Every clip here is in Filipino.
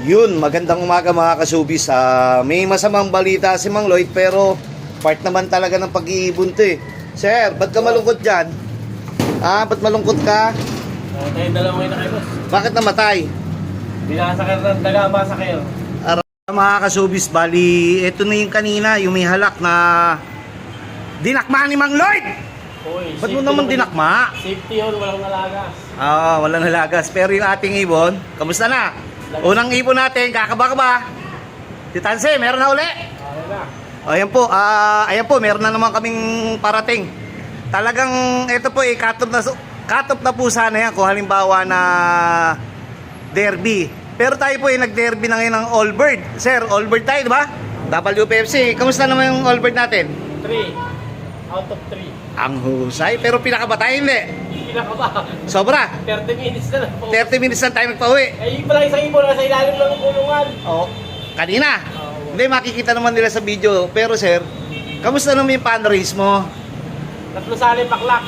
Yun, magandang umaga mga kasubis. May masamang balita si Mang Lloyd pero part naman talaga ng pag-iibon to eh. Sir, ba't ka malungkot dyan? Ba't malungkot ka? Tayo dalawa ngayon na kayo, boss. Bakit namatay? Binasakar ng daga, masakay. Mga kasubis, bali, ito na yung kanina, yung may halak na dinakma ni Mang Lloyd! Uy, Ba't mo naman dinakma? Safety yun, walang nalagas. Walang nalagas. Pero yung ating ibon, kamusta na? Unang ibon natin, kakaba ka ba? Si Tanse, meron na uli? Okay na. Ayan po, meron na naman kaming parating. Talagang ito po cut off na po sana yan kung halimbawa na derby. Pero tayo po nag-derby na ngayon ng Allbird. Sir, Allbird tayo, di ba? WPFC, kamusta naman yung Allbird natin? 3 out of 3. Ang husay, pero pinakaba tayo hindi. Pinakaba. Sobra. 30 minutes na lang po. 30 minutes lang tayo nagpauwi. Yung pala isang ibon nasa ilalim lang ng kulungan. Kanina. Hindi, makikita naman nila sa video. Pero sir, kamusta naman yung pan race mo? Tatlo sali paklak.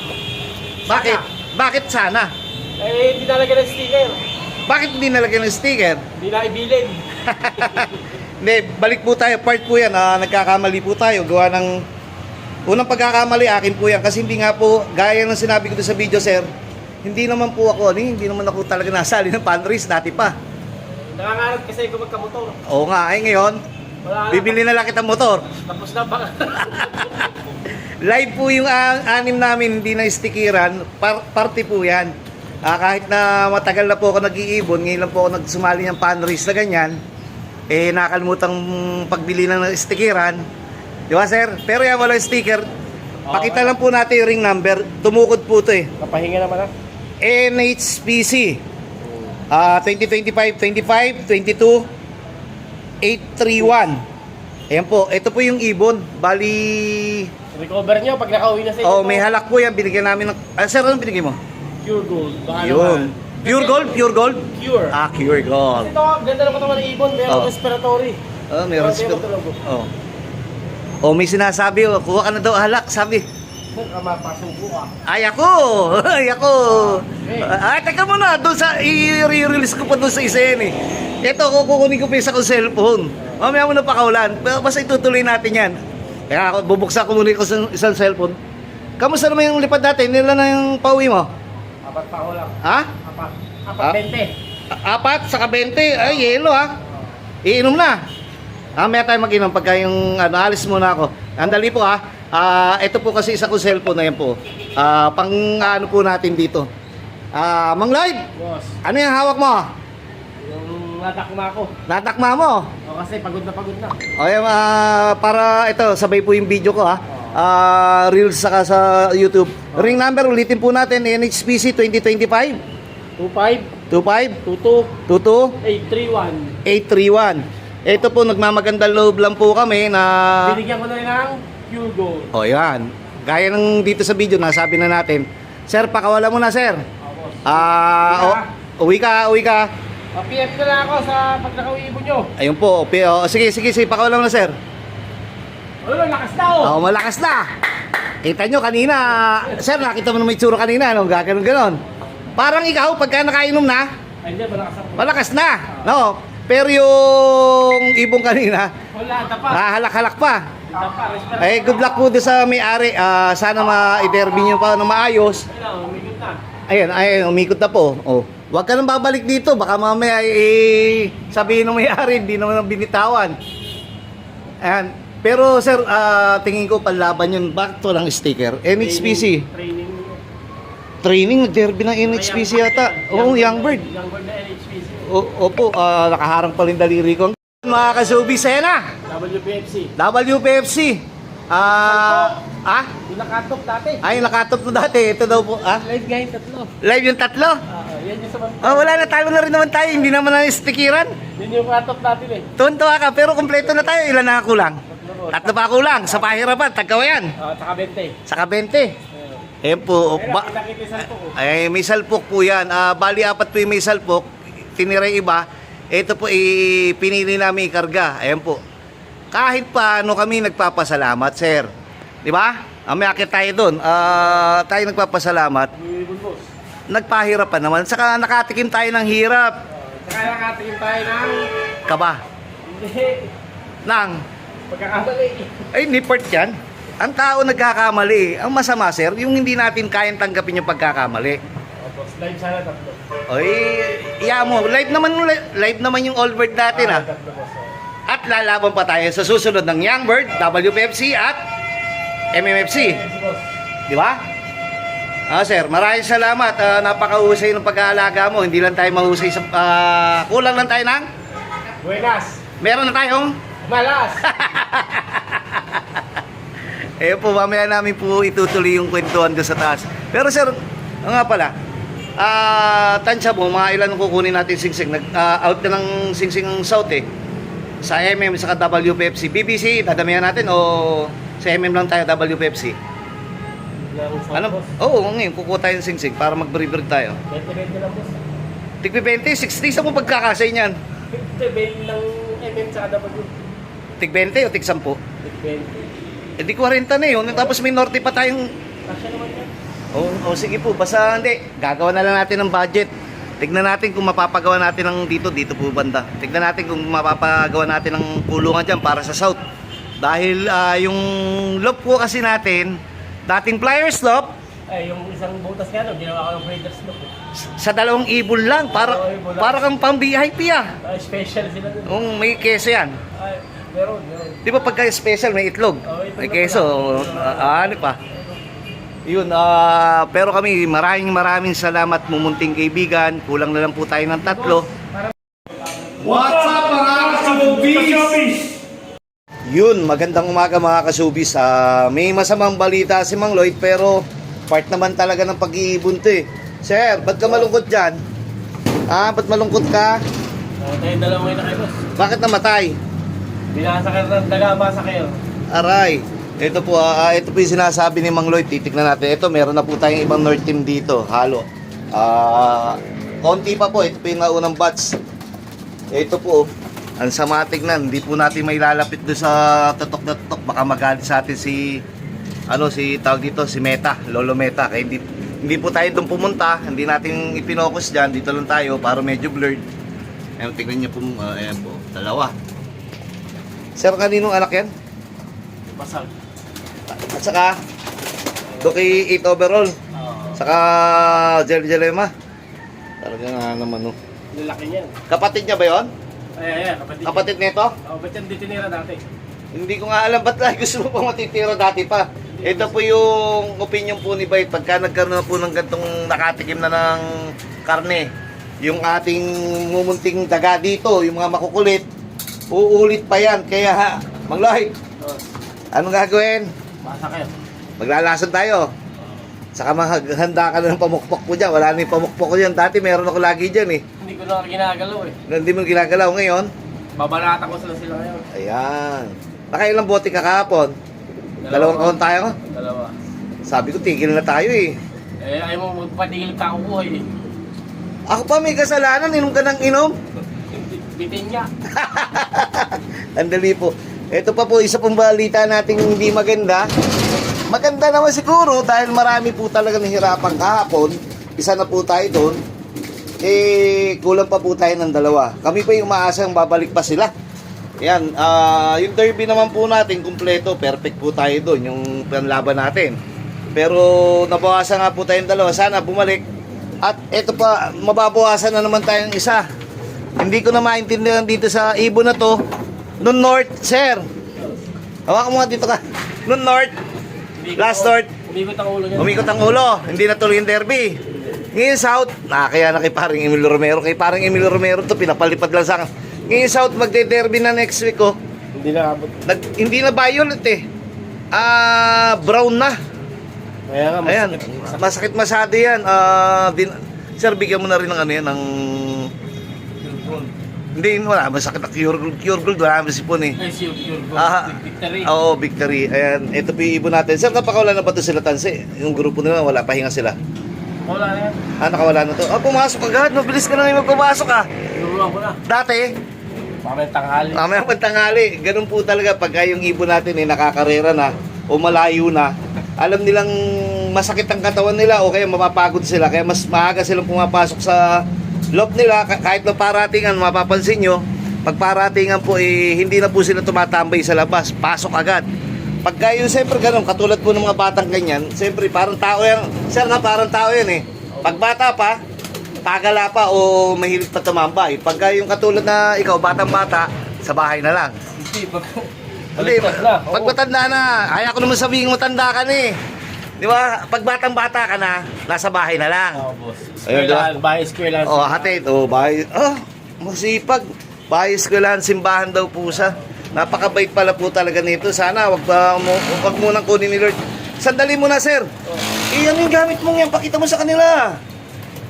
Bakit? Bakit sana? Hindi nalagyan ng sticker. Bakit hindi nalagyan ng sticker? Hindi na ibilin. Hindi, balik po tayo. Part po yan. Nagkakamali po tayo. Gawa ng unang pagkakamali, akin po yan. Kasi hindi nga po, gaya ng sinabi ko doon sa video, sir, hindi naman po ako, hindi naman ako talaga nasali ng pan race dati pa. Nangangarap kasi ko magkamotor. Oo nga, ay ngayon, bibili na lang kitang motor. Tapos na ba? Live po yung anim namin, hindi na stikiran, party po yan. Kahit na matagal na po ako nag-iibon, ngayon lang po ako nagsumali ng pan race na ganyan, nakalimutang pagbili ng stikiran. Di ba sir? Pero yan walang sticker. Pakita lang po natin yung ring number. Tumukod po ito eh. Kapahinga naman NHPC 2025-25, 22, 831. Ayan po. Ito po yung ibon. Bali... Recover nyo pag nakauwi na sa inyo. may halak po yan. Binigyan namin ng... sir, anong binigay mo? Pure gold. Baka Yun. naman. Pure gold? Pure gold? Pure. Pure gold. Ito, ganda ng katawan ng ibon. Meron respiratory. May respiratory. May sinasabi, kuha ka na daw halak, sabi. Mapasubo ka. Ay ako! Teka muna, doon sa, i-release ko pa doon sa isa yan eh. Ito, kukunin ko pa isa kong cellphone. Mamaya mo na pakaulan, pero basta itutuloy natin yan. Kaya ako, bubuksan ko muna yung isang cellphone. Kamusta naman yung lipad natin? Nila na yung pauwi mo? 4 pa ako lang. Ha? 4, 4, saka 20. Ay, yelo ha. Iinom na. Maya tayo mag-inom pagka yung alis muna ako. Andali po ha. Ito po kasi isa kong cellphone na yan po. Pang ano po natin dito. Mang Lloyd, Boss, ano yung hawak mo? yung natakma ako. Natakma mo? Kasi pagod na pagod na. Okay, para ito, sabay po yung video ko ha. Reels saka sa YouTube. Ring number, ulitin po natin. NHPC 2025 25, 25 22, 22 831. 831. Ito po, nagmamagandang loob lang po kami na... Binigyan ko na rin ng pure gold. Yan. Gaya ng dito sa video, nasabi na natin. Sir, pakawala mo na, sir. Uwi ka. PF na lang ako sa pag nakauibon nyo. Ayun po. Sige, pakawala mo na, sir. Lakas na oh. Malakas na. Kita nyo kanina. Sir, nakita mo na may tsura kanina. Gaganon. Parang ikaw, pagka nakainom na, Ay, hindi, malakas na. No? Pero yung ibong kanina, wala, tapa. halak-halak pa. Tapa, Good luck po doon sa may-ari. Sana ma-derby nyo pa na maayos. Umikot na. Ayan, umikot na po. Huwag ka nang babalik dito. Baka mamaya sabihin ng may-ari, hindi naman ang binitawan. Ayan. Pero sir, tingin ko panlaban yun. Bakit walang sticker? NHPC. Training, derby ng NHPC yata. Youngbird. Youngbird na NHPC. Opo, nakaharang pa rin daliri ko. Mga kasubi, Sena! WPFC. Yung nakatok dati. Nakatop na dati. Ito daw po. Live ngayon, 3. Live yung 3? Yan yung sa bantay. Wala na, talo na rin naman tayo. Hindi naman na stikiran. Yun yung katok natin eh. Tuntua ka, pero kompleto na tayo. Ilan na kulang? 3 pa kulang. Sa pahirapan, tagkawayan. Saka 20. Saka 20. Ayan po. May salpok po yan. Bali, 4 po yung may salpok. Tinira yung iba. Ito po, pinili namin ikarga. Ayan po. Kahit paano kami nagpapasalamat, sir. Di ba? May akit tayo doon. Tayo nagpapasalamat. Nagpahirap pa naman. Saka nakatikim tayo ng hirap. Kaya nakatingin tayo ng... Kaba. Hindi. Nang. Pagkakamali. Ay, nipert yan. Ang tao nagkakamali. Ang masama, sir, yung hindi natin kayang tanggapin yung pagkakamali. Tapos live sana tatlo. Ay, iya mo. Live naman yung All Bird natin, ha. Tatlo boss. At lalaban pa tayo sa susunod ng Young Bird, WPFC at MMFC. Yes, boss. Di ba? Sir, maraming salamat. Napakahusay ng pag-aalaga mo. Hindi lang tayo mahusay sa... kulang lang tayo ng... Buenas. Meron na tayong... Malas. Po, mamaya namin po itutuloy yung kwentuhan doon sa taas. Pero sir, nga pala, tansya mo, mga ilan ang kukunin natin singsing. Out na ng singsing ang South eh. Sa MM, sa WPFC. BBC, dadamihan natin o sa MM lang tayo, WPFC? Ano? Oo, ngayon, kukuha tayo ng singsing para mag-breed tayo. 20-20 lang boss. Tigpi 20, 60 sa mo pagkakasay niyan. 20 lang MM sa W. Tig 20 o tig 10? 20. Di 40 na yun. Tapos may norte pa tayong... Kasya naman yan. Sige po, basta hindi. Gagawa na lang natin ng budget. Tignan natin kung mapapagawa natin ng dito po banda. Tignan natin kung mapapagawa natin ng kulungan dyan para sa South. Dahil yung loop po kasi natin, dating pliers loop, Yung isang butas nga no, ginawa ko ng breeders loop. sa 2 ibon lang. Para kang pang VIP ah. Special sila dun. May keso yan. Meron. Di ba pagka special may itlog? May keso. Ano pa? Yun, pero kami maraming salamat mumunting kaibigan. Kulang na lang po tayo ng 3. What's up mga kasubis? Yun, magandang umaga mga kasubis. May masamang balita si Mang Lloyd pero part naman talaga ng pag-iibon to eh. Sir, ba't ka malungkot dyan? Ba't malungkot ka? Tayo dalawa na kayo boss. Bakit namatay? Binasa ka ng daga-basa kayo. Aray, ito po yung sinasabi ni Mang Lloyd. Titignan natin. Ito, meron na po tayong ibang North Team dito. Halo. Konti pa po. Ito po yung naunang batch. Ito po, ang sama tignan. Hindi po natin may lalapit doon sa tutok na tutok. Baka magalit sa atin si tawag dito, si Meta, Lolo Meta. Kaya hindi po tayo doon pumunta. Hindi natin ipinokus dyan. Dito lang tayo para medyo blurred. Ayan, tignan niyo po. Ayan po, 2. Sir, kaninong anak yan? Basag. At saka, Doki 8 overall. Saka, Jelema. Talaga nga naman, no. Lalaki niyan. Kapatid niya ba yon? Ay, Kapatid nito? ba't yan ditinira dati? Hindi ko nga alam ba't lang gusto mo pa matitira dati pa. Ito po yung opinion po ni Bay. Pagka nagkaroon na po ng gantong nakatikim na ng karne, yung ating mumunting daga dito, yung mga makukulit, uulit pa yan. Kaya, Mang Lloyd, anong gagawin? Basa kayo. Maglalason tayo. Saka maghanda ka na ng pamukpok mo dyan. Wala na yung pamukpok ko dyan. Dati meron ako lagi dyan eh. Hindi ko na ginagalaw eh. Hindi mo ginagalaw ngayon. Babanatan ko sila ngayon. Ayan. Nakailang bote ka kahapon? 2 kahon tayo? 2. Sabi ko, tigil na tayo eh. Ayaw mo magpatigil ka kukuha eh. Ako pa may kasalanan, inom ka ng inom. Bitin niya. Andali po. Ito pa po, isa pong balita nating hindi maganda. Maganda naman siguro dahil marami po talaga nahirapan kahapon. Isa na po tayo doon. Kulang pa po tayo ng 2. Kami pa yung umaasang babalik pa sila. Yan, yung derby naman po natin, kumpleto, perfect po tayo doon, yung panlaban natin. Pero nabawasan nga po tayong 2, sana bumalik. At ito pa, mababawasan na naman tayong isa. Hindi ko na maintindihan dito sa ibon na to. Noon North, sir. Hawakan mo nga dito ka. Noon North, last North, Umikot ang ulo niya. umikot ang ulo, hindi natuloy yung derby. Ngayon South, kaya na kay paring Emilio Romero. Kay paring Emilio Romero to, pinapalipad lang sa akin. Ngayon South, magde-derby na next week oh. Hindi na abot. Hindi na violet eh. Brown na. Kaya nga, Ayan, masakit masyado yan. Sir, bigyan mo na rin ng ano yan, ng... Hindi, wala, masakit na cure gold, wala naman sipon eh. Ay, sure. Victory. Oo, victory. Ayan, ito po yung ibon natin. Sir, napakawala na ba ito sila Tansi? Yung grupo nila, wala, pahinga sila. Wala na yan. Nakawala na to. Pumasok agad, mabilis ka na yung magpumasok Tinuruan ko na. Dati, Mamaya tanghali. mamaya pagtanghali, ganun po talaga pagka yung ibon natin nakakarera na o malayo na, alam nilang masakit ang katawan nila o kaya mapapagod sila, kaya mas maaga silang pumapasok sa loop nila, kahit na paratingan, mapapansin nyo, pag paratingan po, hindi na po sila tumatambay sa labas, pasok agad. Pagka yun, siyempre ganun, katulad po ng mga batang ganyan, siyempre parang tao yan, sir na parang tao yan eh. Pag bata pa, pagala pa o mahilig pa tumambay. Pagka yung katulad na ikaw, batang-bata, sa bahay na lang. Hindi, Hindi, baliktad na. pag matanda na, kaya ko naman sabihin matanda ka na eh. Di ba? Pag batang-bata ka na, nasa bahay na lang. Oo, boss. Ayun, Eskwelahan, bahay eskwelahan. O, hatid. O, bahay. Oh, masipag. Bahay eskwelahan, simbahan daw po siya. Napakabait pala po talaga nito. Sana, wag mo nang kunin ni Lord. Sandali muna, sir. Iyan yung gamit mong yan. Pakita mo sa kanila.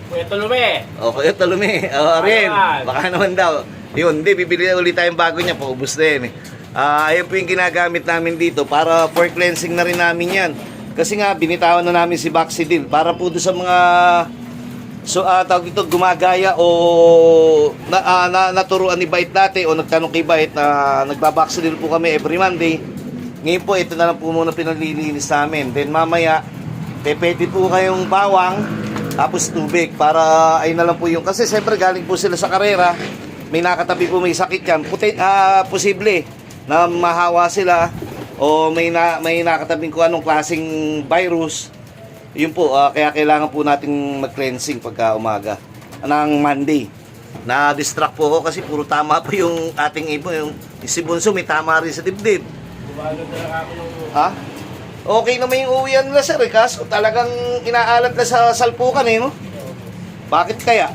Kuya Tolume. Okay, Talumi. Rin. Baka naman daw. Yun, hindi. Bibili na ulit tayong bago niya. Paubos na yun eh. Ayan po yung ginagamit namin dito para for cleansing na rin namin yan. Kasi nga, binitawan na namin si Baxidil para po doon sa mga tawag dito, gumagaya o naturuan ni Bait dati o nagtanong kay Bait na nagbabaxidil po kami every Monday. Ngayon po, ito na lang po muna pinalilinis namin. Then mamaya, pwede po kayong bawang tapos tubig para ay na lang po yung, kasi siyempre galing po sila sa karera, may nakatabi po may sakit yan, posible na mahawa sila o may nakatabing kung anong klaseng virus. Yun po, kaya kailangan po nating mag-cleansing pagka umaga ng Monday. Na-distract po ako kasi puro tama po yung ating ibo, yung si Bunso may tama rin sa dibdib. Gumaganda lang ako ng... Ha? Okay naman yung uwian nila, sir, kaso talagang inaalat na sa salpukan eh, no? Bakit kaya?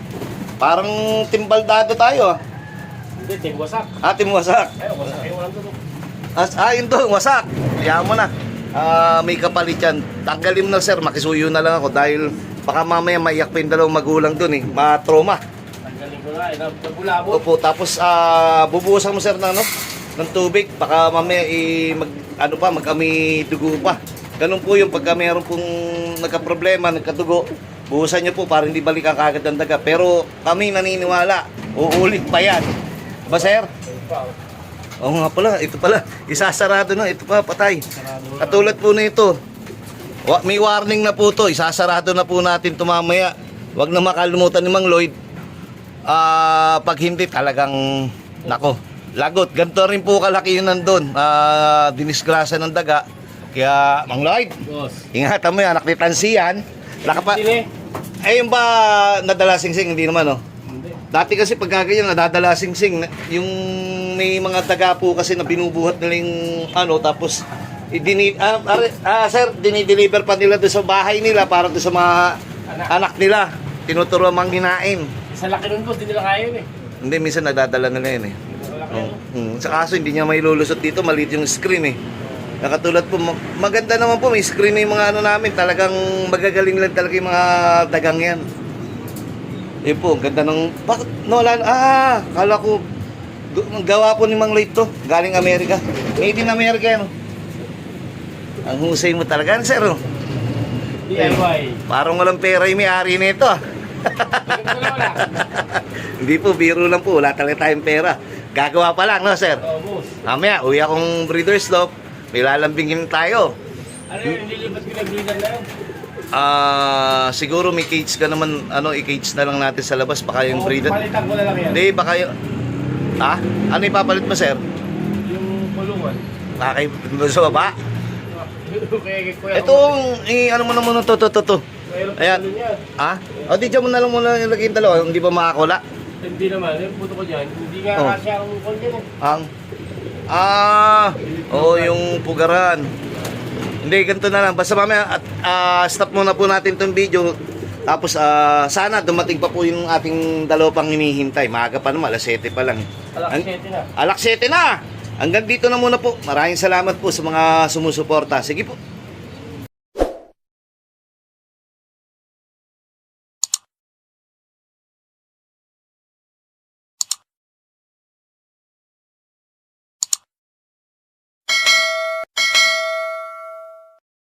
Parang timbaldado tayo, ah. Hindi, tingwasak. Wasak. Ay, wasak yung walang tulog. Yun to, wasak. Kaya mo na. May kapalit yan. Tanggalin mo na, sir, makisuyo na lang ako dahil baka mamaya maiyak pa yung dalawang magulang dun eh. Ma-trauma. Tanggalin ko na, nabulabot. Opo, tapos bubuhusan mo, sir, ng tubig. Baka mamaya mag-ami dugo pa. Ganun po yung pagka meron pong nagka-problema, nagkatugo, buhusan nyo po para hindi balik ang kagad ng daga. Pero kami naniniwala, uulit pa yan. Ba, sir? Oo nga pala, ito pala, isasarado na, ito pa, patay. Katulad po na ito. May warning na po to, isasarado na po natin ito mamaya. Huwag na makalimutan ni Mang Lloyd. Pag hindi talagang, nako, lagot. Ganito rin po kalaki yun nandun. Dinisgrasya ng daga. Kaya, Mang Lloyd, Boss. ingatan mo yan, anak ni Tansiyan. Hindi. Yung ba nadala sing-sing, hindi naman, oh. Hindi. Dati kasi pag ganyan, nadadala sing-sing, yung may mga daga po kasi na binubuhat nila yung tapos sir, dinideliver pa nila doon sa bahay nila para doon sa mga anak nila. Tinuturuan manghinain. Sa laki nun, boss, hindi nila kaya yun eh. Hindi, minsan nagdadala nila yun eh. Malaki yun. Sa kaso, hindi niya may lulusot dito, maliit yung screen eh. Nakatulad po, maganda naman po, may screen na yung mga namin, talagang magagaling lang talaga yung mga dagang yan. Yun po, ganda ng, bakit, kala ko, gawa po ni Mang Lloyd to, galing Amerika. Made in America yan. Ang husay mo talaga, sir. DIY. Parang walang pera yung may-ari nito. Wala. Hindi po, biro lang po, wala talaga tayong pera. Gagawa pa lang, no, sir? Oo, boss. Mamaya, uwi akong breeder's loft, may lalambingin tayo. Ano yun, nililipat ko na breeder na yun? Siguro may cage ka naman, i-cage na lang natin sa labas, baka yung breeder. Palitan ko na lang yan. Hindi, baka yung... Ano ipapalit mo, sir? Yung kulungan. Bakay sa baba? Kuya, Itong, ano mo na muna to. Ayan. O, di dyan mo na lang muna ilagay yung dalawa, hindi ba makakula? Hindi naman, yung puto ko dyan, hindi nga Oh. kasya ang kon dyan eh. Yung pugaran. Hindi, ganito na lang. Basta mamaya, stop muna po natin itong video. Tapos, sana dumating pa po yung ating dalawa pang hinihintay. Maaga pa naman, alas 7 pa lang. Alas 7 na. Alas 7 na! Hanggang dito na muna po. Maraming salamat po sa mga sumusuporta. Sige po.